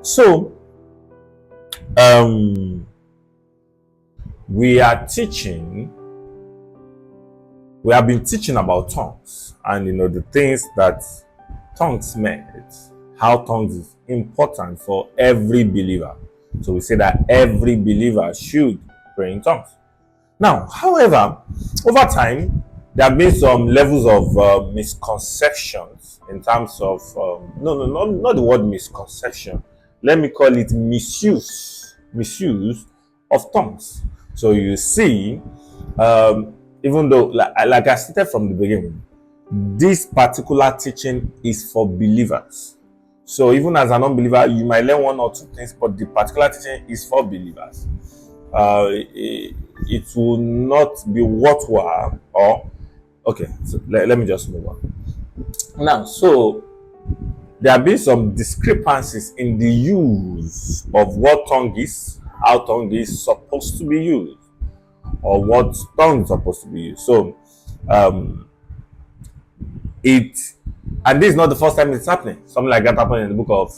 So, um, we are teaching, we have been teaching about tongues and the things that tongues meant, how tongues is important for every believer. So we say that every believer should pray in tongues. Now, however, over time, there have been some levels of misconceptions in terms of, not the word misconception. Let me call it misuse of tongues. So you see, even though, like I stated from the beginning, this particular teaching is for believers. So even as an unbeliever, you might learn one or two things, but the particular teaching is for believers. It will not be worthwhile or okay. So let me just move on now. So there have been some discrepancies in the use of what tongue is, how tongue is supposed to be used, or what tongue is supposed to be used. So and this is not the first time it's happening. Something like that happened in the book of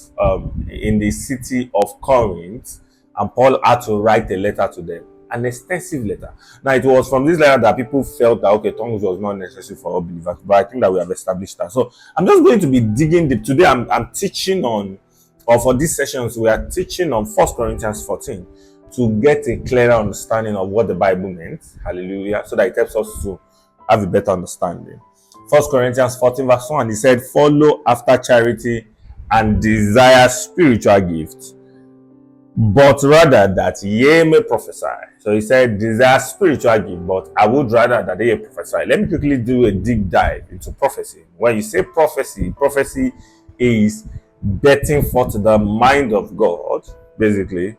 in the city of Corinth, and Paul had to write a letter to them, an extensive letter. Now, it was from this letter that people felt that okay, tongues was not necessary for all believers, but I think that we have established that. So I'm just going to be digging deep today. I'm teaching on, or for these sessions, we are teaching on 1 Corinthians 14 to get a clearer understanding of what the Bible meant. Hallelujah! So that it helps us to have a better understanding. 1 Corinthians 14 verse 1, he said, follow after charity and desire spiritual gifts, but rather that ye may prophesy. So he said, desire spiritual gift, but I would rather that they prophesy. Let me quickly do a deep dive into prophecy. When you say prophecy, prophecy is betting forth the mind of God, basically,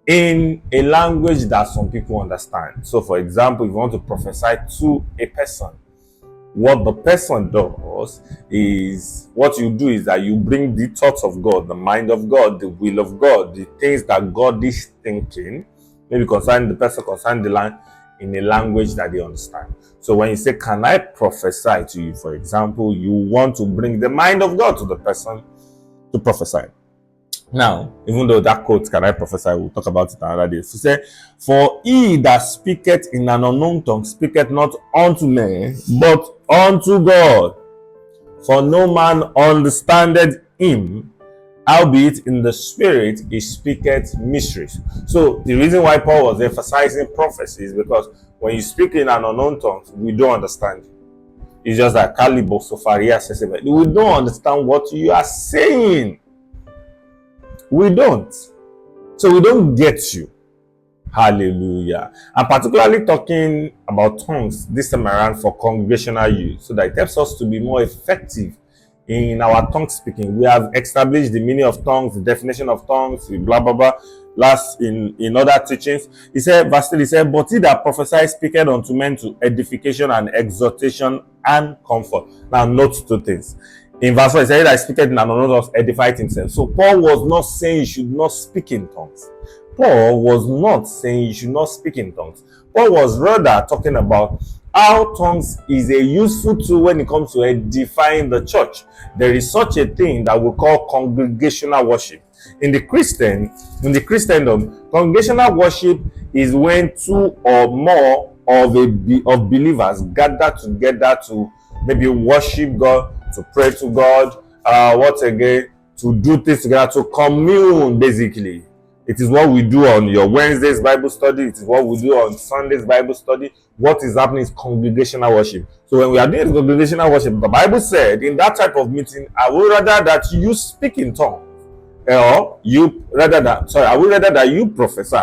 in a language that some people understand. So for example, if you want to prophesy to a person, what the person does is, what you do is that you bring the thoughts of God, the mind of God, the will of God, the things that God is thinking, maybe concerning the person, concerning the land, in a language that they understand. So when you say, can I prophesy to you, for example, you want to bring the mind of God to the person to prophesy. Now, even though that quote, can I prophesy, we'll talk about it another day. So say, for he that speaketh in an unknown tongue speaketh not unto men, but unto God. For no man understandeth him, howbeit in the spirit he speaketh mysteries. So the reason why Paul was emphasizing prophecy is because when you speak in an unknown tongue, we don't understand you. It's just like Kalibo Sofaria says, we don't understand what you are saying. We don't. So we don't get you. Hallelujah. I'm particularly talking about tongues this time around for congregational use, so that it helps us to be more effective in our tongue speaking. We have established the meaning of tongues, the definition of tongues, blah blah blah. Last in other teachings, he said, verse 3, he said, but he that prophesies speaketh unto men to edification and exhortation and comfort. Now note two things. In verse 4, he said, that speaketh in an unknown tongue edified himself. So Paul was not saying you should not speak in tongues. Paul was not saying you should not speak in tongues. Paul was rather talking about how tongues is a useful tool when it comes to edifying the church. There is such a thing that we call congregational worship. In the Christendom, congregational worship is when two or more of believers gather together to maybe worship God, to pray to God, to do things together, to commune, basically. It is what we do on your Wednesday's Bible study. It is what we do on Sunday's Bible study. What is happening is congregational worship. So when we are doing congregational worship, the Bible said in that type of meeting, I would rather that you speak in tongues, or I would rather that you prophesy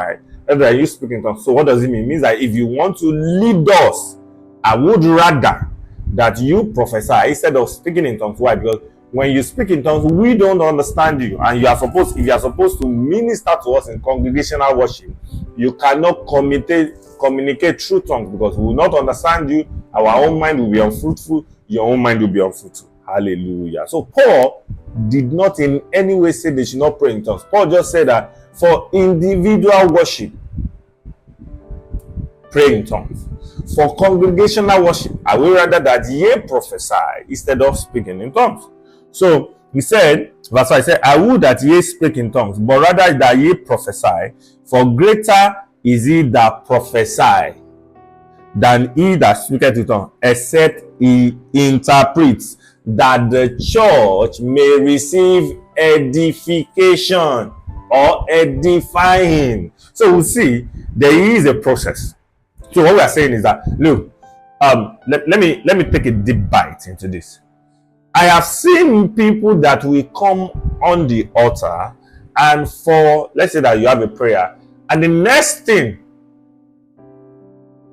rather than you speak in tongues. So what does it mean? It means that if you want to lead us, I would rather that you prophesy instead of speaking in tongues. Why? Because when you speak in tongues, we don't understand you, and if you are supposed to minister to us in congregational worship, you cannot communicate through tongues, because we will not understand you. Our own mind will be unfruitful. Your own mind will be unfruitful. Hallelujah. So Paul did not in any way say they should not pray in tongues. Paul just said that for individual worship, pray in tongues. For congregational worship, I would rather that ye prophesy instead of speaking in tongues. So He said, verse 5, he said, I would that ye speak in tongues, but rather that ye prophesy, for greater is he that prophesy than he that speaketh in tongues, except he interprets, that the church may receive edification or edifying. So we see there is a process. So what we are saying is that, look, let me take a deep bite into this. I have seen people that will come on the altar, and for, let's say that you have a prayer, and the next thing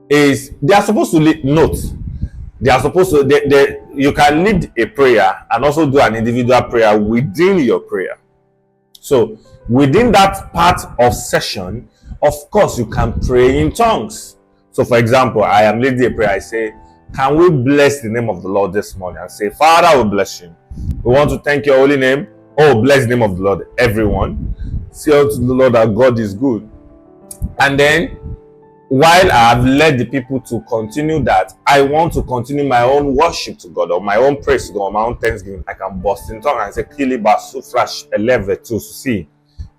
is they are supposed to lead notes. They are supposed to, you can lead a prayer and also do an individual prayer within your prayer. So within that part of session, of course, you can pray in tongues. So for example, I am leading a prayer. I say, can we bless the name of the Lord this morning? And say, Father, we bless you. We want to thank your holy name. Oh, bless the name of the Lord, everyone. Say unto the Lord that God is good. And then, while I have led the people to continue that, I want to continue my own worship to God, or my own praise to God, or my own thanksgiving. I can burst in tongues and say, Kiliba sufrash eleve to see.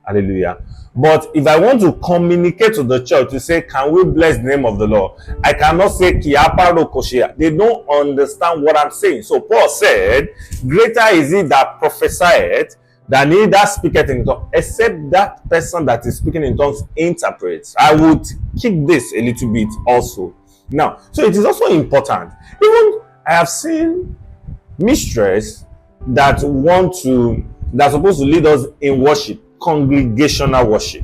Hallelujah. But if I want to communicate to the church to say, can we bless the name of the Lord? I cannot say Kiaparo Koshia. They don't understand what I'm saying. So Paul said, greater is he that prophesieth than he that speaketh in tongues, except that person that is speaking in tongues interprets. I would kick this a little bit also. Now, so it is also important. Even I have seen mistresses that are supposed to lead us in worship, congregational worship,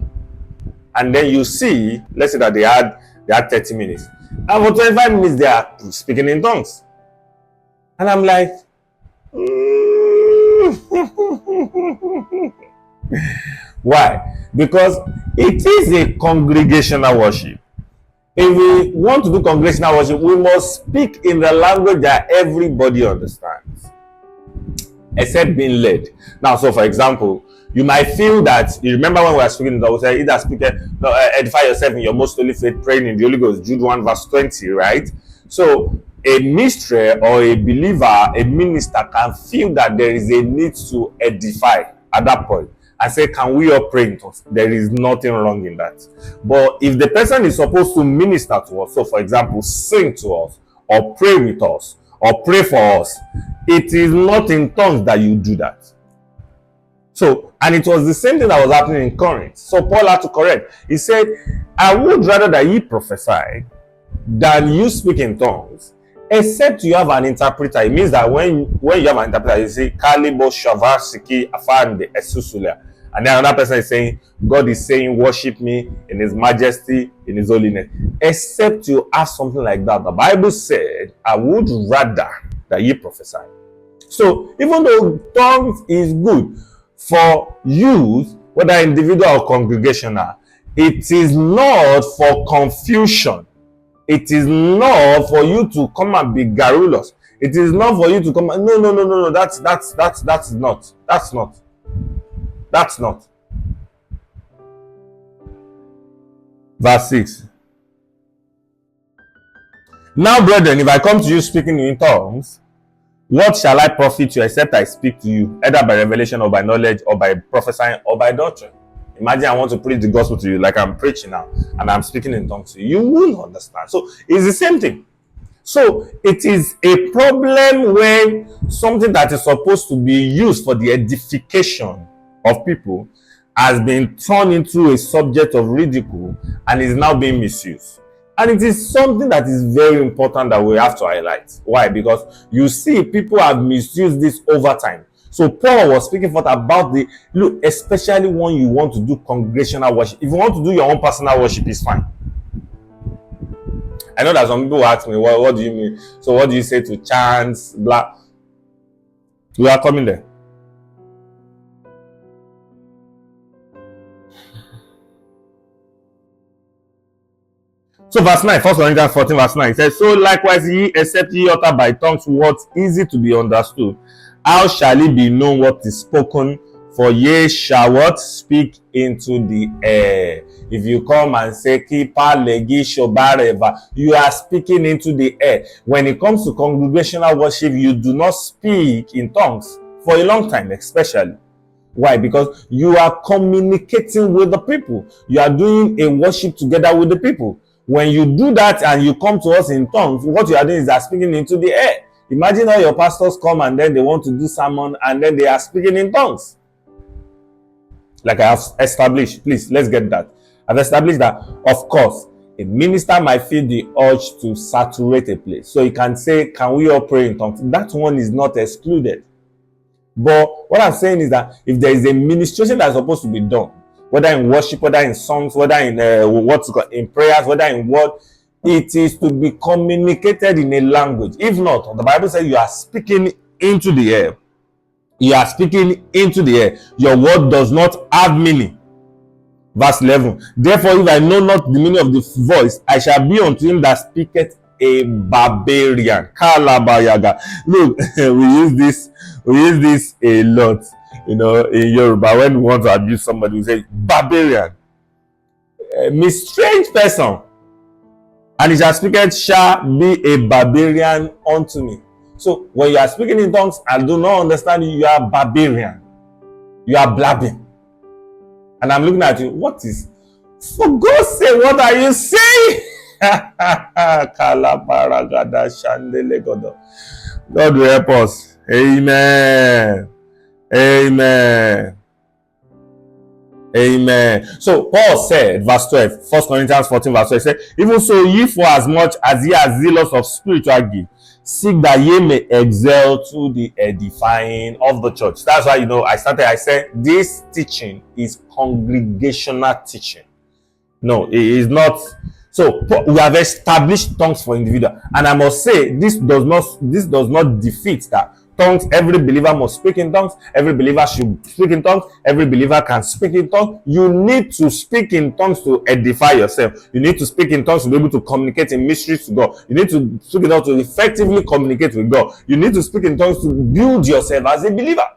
and then you see, let's say that they had 30 minutes, and for 25 minutes they are speaking in tongues, and I'm like, why? Because it is a congregational worship. If we want to do congregational worship, we must speak in the language that everybody understands, except being led. Now, so for example, you might feel that, you remember when we were speaking, I was saying, either speak, edify yourself in your most holy faith, praying in the Holy Ghost, Jude 1 verse 20, right? So a minister or a believer, a minister can feel that there is a need to edify at that point and say, can we all pray in tongues? There is nothing wrong in that. But if the person is supposed to minister to us, so for example, sing to us, or pray with us, or pray for us, it is not in tongues that you do that. So, and it was the same thing that was happening in Corinth. So Paul had to correct. He said, I would rather that ye prophesy than you speak in tongues, except you have an interpreter. It means that when you have an interpreter, you say, Kalibo Shavasiki Afande Esusula. And then another person is saying, God is saying, worship me in his majesty, in his holiness. Except you have something like that. The Bible said, I would rather that ye prophesy. So even though tongues is good for use, whether individual or congregational, it is not for confusion. It is not for you to come and be garrulous. It is not for you to come and, no. That's not. Verse 6. Now, brethren, if I come to you speaking in tongues, what shall I profit you, except I speak to you, either by revelation or by knowledge or by prophesying or by doctrine? Imagine I want to preach the gospel to you like I'm preaching now, and I'm speaking in tongues to you. You will understand. So it's the same thing. So it is a problem when something that is supposed to be used for the edification of people has been turned into a subject of ridicule and is now being misused. And it is something that is very important that we have to highlight. Why? Because you see, people have misused this over time. So Paul was speaking forth about look, especially when you want to do congregational worship. If you want to do your own personal worship, it's fine. I know that some people ask me, what do you mean? So what do you say to chants, blah? We are coming there. So verse 9, 1 Corinthians 14 verse 9, it says, so likewise ye, except ye utter by tongues words easy to be understood, how shall it be known what is spoken? For ye shall what? Speak into the air. If you come and say, Kipa legi shobareva, you are speaking into the air. When it comes to congregational worship, you do not speak in tongues. for a long time, especially. Why? Because you are communicating with the people. You are doing a worship together with the people. When you do that and you come to us in tongues, what you are doing is that speaking into the air. Imagine all your pastors come and then they want to do sermon and then they are speaking in tongues. Like I have established, please, let's get that. I've established that, of course, a minister might feel the urge to saturate a place. So he can say, can we all pray in tongues? That one is not excluded. But what I'm saying is that if there is a ministration that's supposed to be done, whether in worship, whether in songs, whether in in prayers, whether in what, it is to be communicated in a language. If not, the Bible says you are speaking into the air. You are speaking into the air. Your word does not have meaning. Verse 11. Therefore, if I know not the meaning of the voice, I shall be unto him that speaketh a barbarian. Kalabayaga. Look, we use this a lot. In Yoruba, when we want to abuse somebody, we say barbarian. A strange person. And he shall speaketh shall be a barbarian unto me. So when you are speaking in tongues, I do not understand you, you are barbarian. You are blabbing. And I'm looking at you. What is? For God's sake, what are you saying? God will help us. Amen. Amen. Amen. So Paul said, verse 12, 1 Corinthians 14, verse 12, said, even so, ye for as much as ye are zealous of spiritual gift, seek that ye may excel to the edifying of the church. That's why, I said this teaching is congregational teaching. No, it is not. So we have established tongues for individual, and I must say this does not defeat that tongues. Every believer must speak in tongues. Every believer should speak in tongues. Every believer can speak in tongues. You need to speak in tongues to edify yourself. You need to speak in tongues to be able to communicate in mysteries to God. You need to speak in tongues to effectively communicate with God. You need to speak in tongues to build yourself as a believer.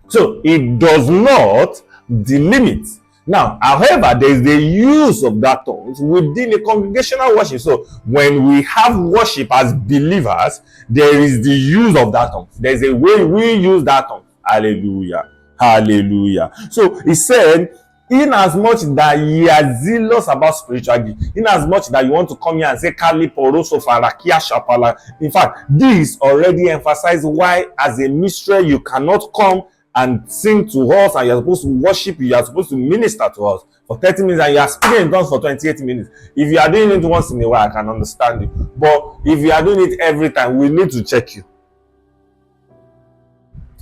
So it does not delimit. Now, however, there is the use of that tongues within a congregational worship. So when we have worship as believers, there is the use of that tongue. There is a way we use that tongue. Hallelujah. Hallelujah. So he said, in as much that ye are zealous about spiritual gift, in as much that you want to come here and say, Kali Poroso Farakia Shapala. In fact, this already emphasizes why, as a mystery, you cannot come and sing to us, and you're supposed to worship, you are supposed to minister to us for 30 minutes, and you are speaking in tongues for 28 minutes. If you are doing it once in a while, I can understand you. But if you are doing it every time, we need to check you.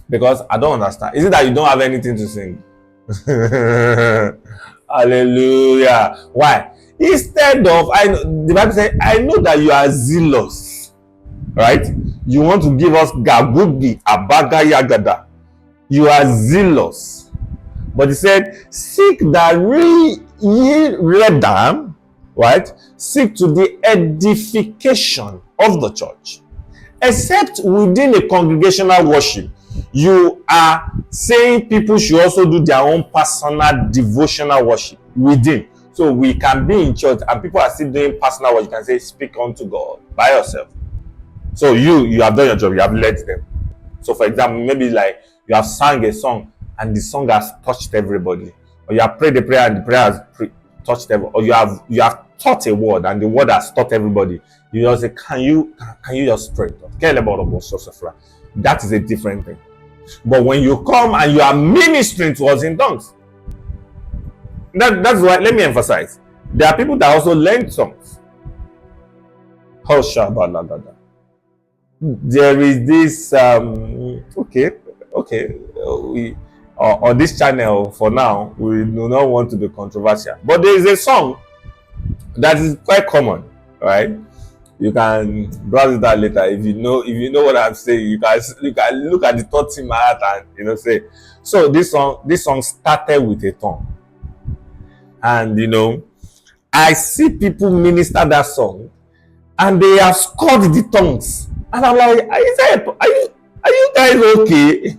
Because I don't understand. Is it that you don't have anything to sing? Hallelujah. Why? Instead of, the Bible says, I know that you are zealous. Right? You want to give us gagugi, abaga yagada. You are zealous. But he said, seek that ye redam, right? Seek to the edification of the church. Except within a congregational worship, you are saying people should also do their own personal devotional worship within. So we can be in church and people are still doing personal worship. You can say, speak unto God by yourself. So you have done your job, you have led them. So for example, maybe like you have sang a song and the song has touched everybody, or you have prayed the prayer and the prayer has touched everybody, or you have taught a word and the word has taught everybody. You just say, can you just pray? That is a different thing. But when you come and you are ministering to us in tongues, that's why, let me emphasize, there are people that also learn tongues. There is this we on this channel for now, we do not want to be controversial, but there is a song that is quite common, right? You can browse it out later. If you know what I'm saying, you can look at the thoughts in my heart and say. So this song started with a tongue, and I see people minister that song, and they have scored the tongues, and I'm like, are you guys okay?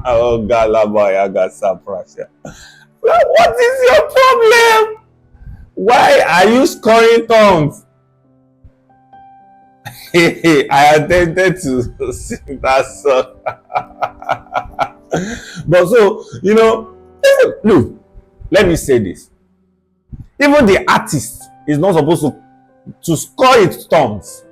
Oh, Galabaya Gasaprasha. What is your problem? Why are you scoring tongues? I attempted to sing that song. But so, look, let me say this. Even the artist is not supposed to score its tongues